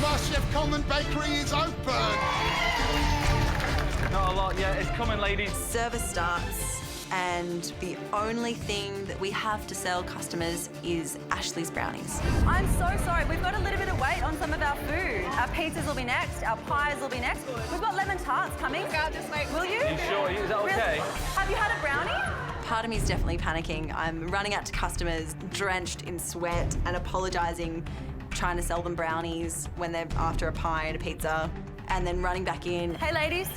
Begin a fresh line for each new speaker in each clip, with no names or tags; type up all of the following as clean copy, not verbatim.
MasterChef Convent Bakery is open.
Not a lot yet. It's coming, ladies.
Service starts, and the only thing that we have to sell customers is Ashley's brownies.
I'm so sorry. We've got a little bit of wait on some of our food. Our pizzas will be next. Our pies will be next. We've got lemon tarts coming.
I'll just wait.
Will you?
Are you sure? Is that okay?
Really? Have you had a brownie?
Part of me is definitely panicking. I'm running out to customers drenched in sweat and apologising, trying to sell them brownies when they're after a pie and a pizza, and then running back in.
Hey, ladies.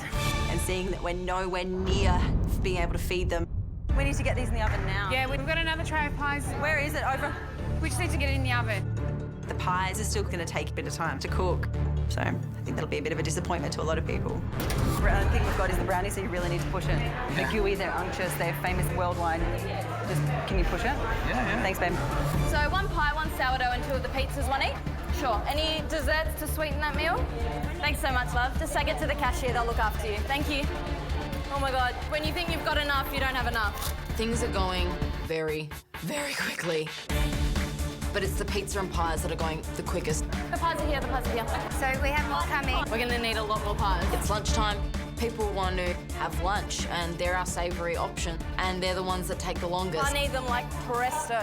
And seeing that we're nowhere near being able to feed them.
We need to get these in the oven now.
Yeah, we've got another tray of pies.
Where is it? Over?
We just need to get it in the oven.
The pies are still going to take a bit of time to cook, so I think that'll be a bit of a disappointment to a lot of people.
The only thing we've got is the brownie, so you really need to push it. The gooey, they're unctuous, they're famous worldwide. Just, can you push it?
Yeah.
Thanks, babe.
So 1 pie, 1 sourdough, and 2 of the pizzas, 1 each? Sure. Any desserts to sweeten that meal? Thanks so much, love. Just take it to the cashier, they'll look after you. Thank you. Oh my God, when you think you've got enough, you don't have enough.
Things are going very, very quickly. But it's the pizza and pies that are going the quickest.
The pies are here, the pies are here.
So we have more coming.
We're gonna need a lot more pies.
It's lunchtime. People want to have lunch, and they're our savoury option, and they're the ones that take the longest.
I need them like presto.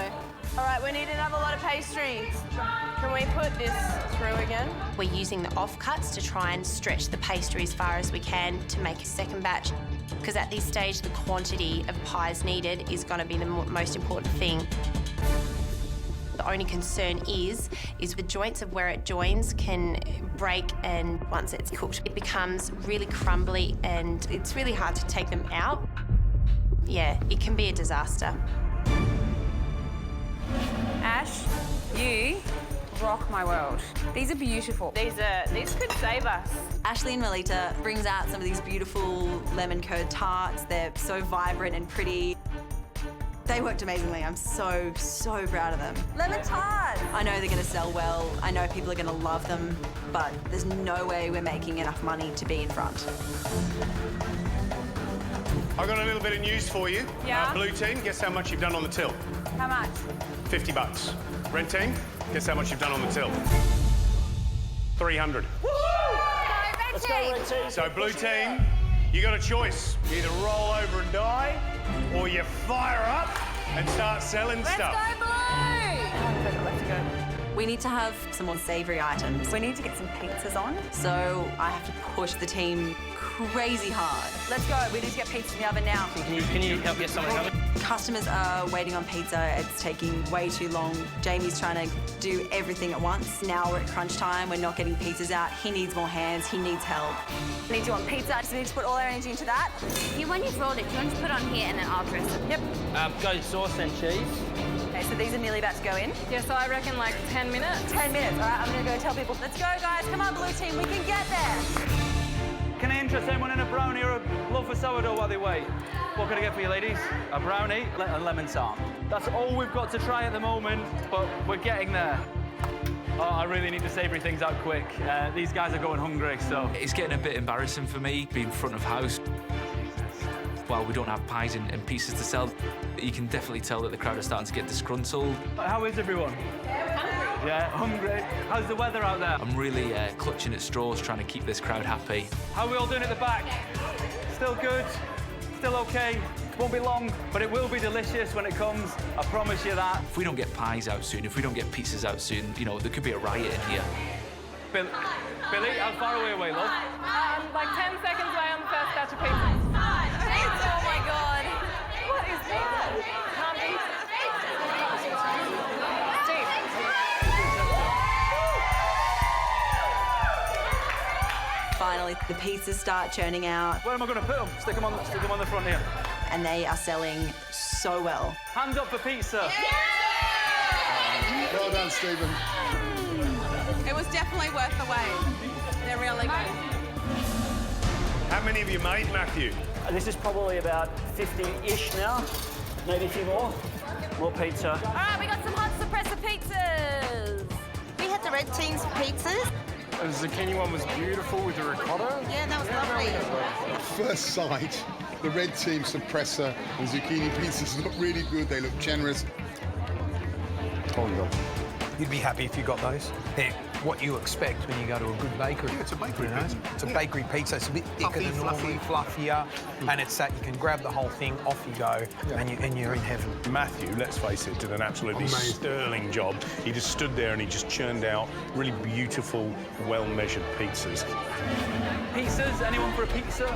All right, we need another lot of pastries. Can we put this through again?
We're using the offcuts to try and stretch the pastry as far as we can to make a second batch, because at this stage, the quantity of pies needed is going to be the most important thing. The only concern is the joints of where it joins can break, and once it's cooked, it becomes really crumbly and it's really hard to take them out. Yeah, it can be a disaster.
Ash, you rock my world. These are beautiful.
These could save us.
Ashley and Melita brings out some of these beautiful lemon curd tarts. They're so vibrant and pretty. They worked amazingly. I'm so, so proud of them.
Lemon tarts!
I know they're going to sell well. I know people are going to love them, but there's no way we're making enough money to be in front.
I've got a little bit of news for you.
Yeah?
Blue team, guess how much you've done on the till?
How much?
$50. Red team, guess how much you've done on the till? 300.
Let's go, red team.
So blue team, you got a choice. You either roll over and die, or you fire up and start selling stuff.
Let's go blue!
Let's go.
We need to have some more savoury items.
We need to get some pizzas on.
So I have to push the team crazy hard.
Let's go. We need to get pizza in the oven now.
Can you help get something coming?
Customers are waiting on pizza. It's taking way too long. Jamie's trying to do everything at once. Now we're at crunch time. We're not getting pizzas out. He needs more hands. He needs help.
We need you on pizza. So we need to put all our energy into that.
When you've rolled it, do you want to put it on here and then I'll dress it?
Yep.
Go sauce and cheese.
Okay, so these are nearly about to go in.
Yeah, so I reckon like 10 minutes.
10 minutes. All right, I'm going to go tell people. Let's go, guys. Come on, blue team. We can get there.
Can I interest anyone in a brownie or a loaf of sourdough while they wait? What can I get for you, ladies? A brownie and a lemon tart. That's all we've got to try at the moment, but we're getting there. Oh, I really need to savoury things out quick. These guys are going hungry, so...
It's getting a bit embarrassing for me, being front of house. While we don't have pies and pizzas to sell, you can definitely tell that the crowd are starting to get disgruntled.
How is everyone? Yeah, hungry. How's the weather out there?
I'm really clutching at straws, trying to keep this crowd happy.
How are we all doing at the back? Still good? Still okay? Won't be long, but it will be delicious when it comes. I promise you that.
If we don't get pies out soon, if we don't get pizzas out soon, you know, there could be a riot in here.
Billy, how far away are we, love?
Like 10 seconds away on the first batch of pizza. Oh my God. What is that? Can't be.
Finally, the pizzas start churning out.
Where am I going to put them? Stick them on the front here.
And they are selling so well.
Hands up for pizza.
Well done, Stephen.
It was definitely worth the wait. They're really good.
How many have you made, Matthew?
This is probably about 50-ish now, maybe a few more. More pizza.
All right, we got some hot suppressor pizzas.
We had the red team's pizzas.
The zucchini one was beautiful with the ricotta.
Yeah, that was lovely.
At first sight, the red team suppressor and zucchini pizzas look really good. They look generous.
Oh, my God. You'd be happy if you got those. Here,
what you expect when you go to a good bakery.
Yeah, it's a bakery pizza.
It's a bakery pizza. It's a bit thicker than normally, fluffier, and it's that you can grab the whole thing, off you go, and you're in heaven.
Matthew, let's face it, did an absolutely sterling job. He just stood there and he just churned out really beautiful, well-measured pizzas.
Pizzas? Anyone for a pizza?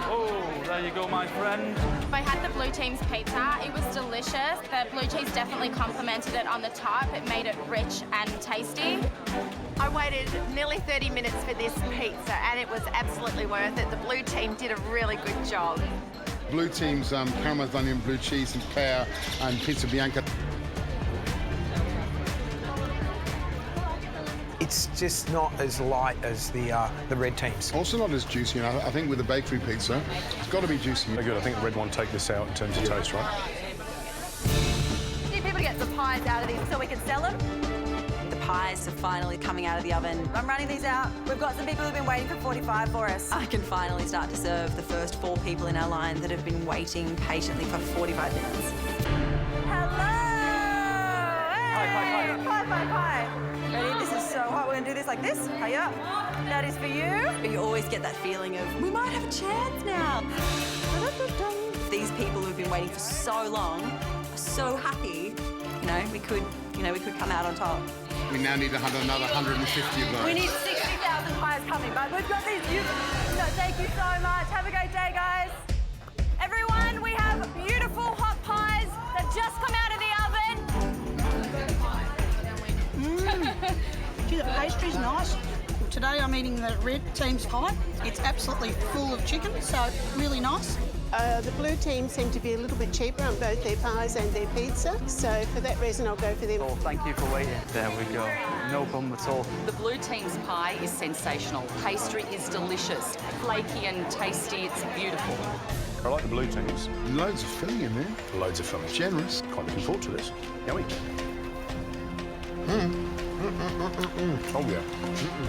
Oh, there you go, my friend.
I had the blue team's pizza. It was delicious. The blue cheese definitely complemented it on the top. It made it rich and tasty.
I waited nearly 30 minutes for this pizza and it was absolutely worth it. The blue team did a really good job.
Blue team's caramelised onion, blue cheese and pear and pizza bianca.
It's just not as light as the red team's.
Also not as juicy. And I think with the bakery pizza, it's got to be juicy.
Very good. I think the red one take this out in terms of taste, right?
Need people to get some pies out of these so we can sell them.
The pies are finally coming out of the oven.
I'm running these out. We've got some people who've been waiting for 45 for us.
I can finally start to serve the first 4 people in our line that have been waiting patiently for 45 minutes.
Hello!
Pie.
Pie. Ready? This is so hot. We're going to do this like this. Hiya. That is for you.
But you always get that feeling of, we might have a chance now. These people who've been waiting for so long are so happy. We could come out on top.
We now need another 150 of those.
We need 60,000 pies coming, but we've got these. Thank you so much. Have a great day, guys.
Everyone, we have beautiful hot pies that just come out of the oven.
Gee, the pastry's nice. Today I'm eating the red team's pie. It's absolutely full of chicken, so really nice.
The blue team seem to be a little bit cheaper on both their pies and their pizza, so for that reason I'll go for them.
Oh, thank you for waiting. There we go. No problem at all.
The blue team's pie is sensational. Pastry is delicious. Flaky and tasty, it's beautiful.
I like the blue teams.
Loads of filling in there.
Loads of filling.
Generous.
Quite looking forward to this. Yummy. Oh, yeah.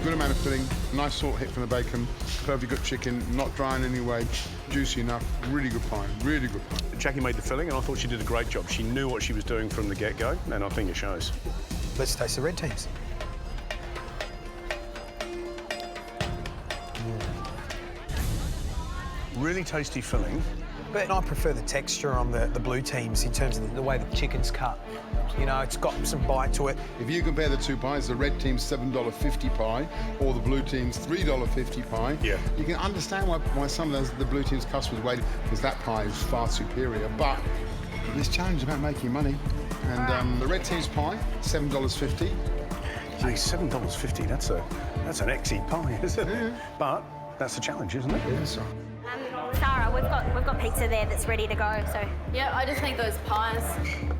Good amount of filling, nice salt hit from the bacon, perfectly good chicken, not dry in any way, juicy enough, really good pie, really good pie.
Jackie made the filling and I thought she did a great job. She knew what she was doing from the get-go and I think it shows.
Let's taste the red team's.
Really tasty filling.
But I prefer the texture on the blue teams in terms of the way the chicken's cut. It's got some bite to it.
If you compare the two pies, the red team's $7.50 pie or the blue team's $3.50 pie, you can understand why some of the blue team's customers waited, because that pie is far superior. But this challenge is about making money. And the red team's pie, $7.50.
Hey, $7.50, that's an XE pie, isn't it?
Yeah.
But that's the challenge, isn't it?
Yes, sir.
Sarah, we've got pizza there that's ready to go, so.
Yeah, I just think those pies.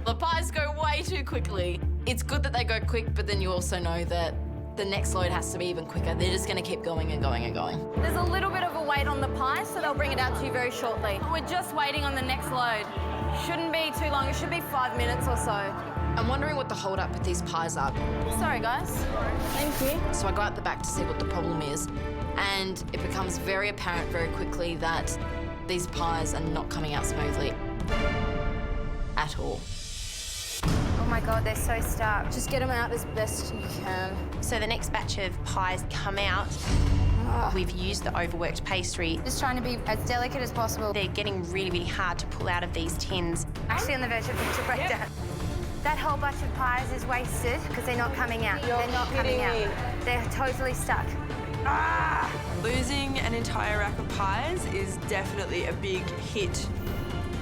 The pies go way too quickly. It's good that they go quick, but then you also know that the next load has to be even quicker. They're just going to keep going and going and going.
There's a little bit of a wait on the pie, so they'll bring it out to you very shortly. We're just waiting on the next load. Shouldn't be too long. It should be 5 minutes or so.
I'm wondering what the hold-up with these pies are.
Sorry, guys. Thank you.
So I go out the back to see what the problem is, and it becomes very apparent very quickly that these pies are not coming out smoothly at all.
Oh my God, they're so stuck. Just get them out as best you can.
So the next batch of pies come out. We've used the overworked pastry.
Just trying to be as delicate as possible.
They're getting really, really hard to pull out of these tins.
Actually on the verge of pizza breakdown. That whole batch of pies is wasted because they're not coming out. They're not coming out. They're totally stuck.
Ah! Losing an entire rack of pies is definitely a big hit.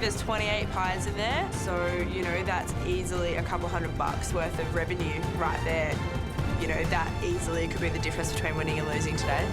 There's 28 pies in there, so, that's easily a couple $100 worth of revenue right there. That easily could be the difference between winning and losing today.